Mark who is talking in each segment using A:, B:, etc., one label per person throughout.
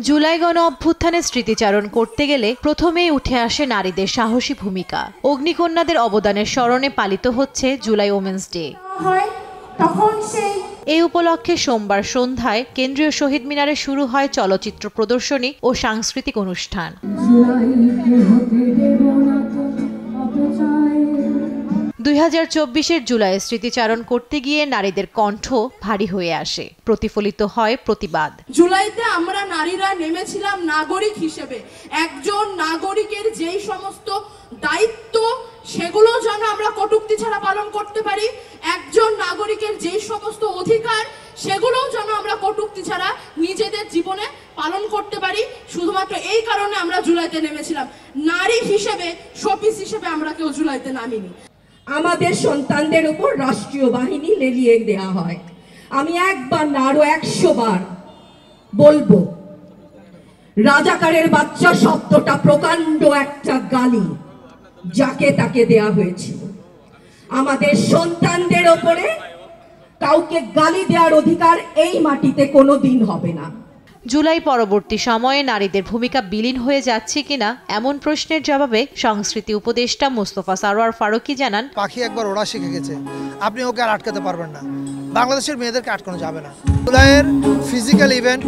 A: জুলাই গণ অভ্যুত্থানের স্মৃতিচারণ করতে গেলে প্রথমেই উঠে আসে নারীদের সাহসী ভূমিকা। অগ্নিকন্যাদের অবদানের স্মরণে পালিত হচ্ছে জুলাই ওমেন্স ডে। এই উপলক্ষে সোমবার সন্ধ্যায় কেন্দ্রীয় শহীদ মিনারে শুরু হয় চলচ্চিত্র প্রদর্শনী ও সাংস্কৃতিক অনুষ্ঠান। 2024-এর জুলাই স্মৃতিচারণ করতে গিয়ে নারীদের কণ্ঠ ভারী হয়ে আসে, প্রতিফলিত হয় প্রতিবাদ।
B: জুলাইতে আমরা নারীরা নেমেছিলাম নাগরিক হিসেবে। একজন নাগরিকের যেই সমস্ত দায়িত্ব সেগুলো যেন আমরা কটূক্তি ছাড়া পালন করতে পারি, একজন নাগরিকের যেই সমস্ত অধিকার সেগুলোও যেন আমরা কটূক্তি ছাড়া নিজেদের জীবনে পালন করতে পারি। শুধুমাত্র এই কারণে আমরা জুলাইতে নেমেছিলাম। নারী হিসেবে, শোপিস হিসেবে আমরা কেউ জুলাইতে নামিনি।
C: আমাদের সন্তানদের উপর রাষ্ট্রীয় বাহিনী লেলিয়ে দেওয়া হয়। আমি একবার না আরো 100 বার বলবো, রাজাকারের বাচ্চা শব্দটা প্রকাণ্ড একটা গালি যাকে তাকে দেয়া হয়েছিল। আমাদের সন্তানদের উপরে কাউকে গালি দেওয়ার অধিকার এই মাটিতে কোনোদিন হবে না।
A: জুলাই পরবর্তী সময়ে নারীদের ভূমিকা বিলীন হয়ে যাচ্ছে কিনা এমন প্রশ্নের জবাবে সংস্কৃতি উপদেষ্টা মোস্তফা সারোয়ার ফারুকী জানান,
D: পাখি একবার ওরা শিখে গেছে, আপনি ওকে আর আটকাতে পারবেন না। বাংলাদেশের মেয়েদেরকে আটকানো যাবে না। জুলাইয়ের ফিজিক্যাল ইভেন্ট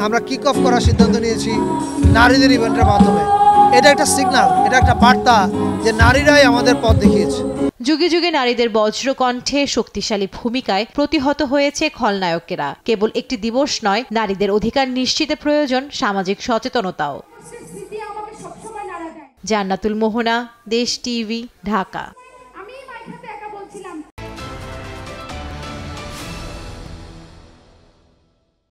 D: আমরা কিক অফ করার সিদ্ধান্ত নিয়েছি নারীদের ইভেন্টের মাধ্যমে। এটা একটা সিগন্যাল, এটা একটা বার্তা যে নারীরাই আমাদের পথ দেখিয়েছে।
A: যুগে যুগে নারীদের বজ্র কণ্ঠে শক্তিশালী ভূমিকায় প্রতিহত হয়েছে খলনায়কেরা। কেবল একটি দিবস নয়, নারীদের অধিকার নিশ্চিতে প্রয়োজন সামাজিক সচেতনতাও। জান্নাতুল মোহনা, দেশ টিভি, ঢাকা।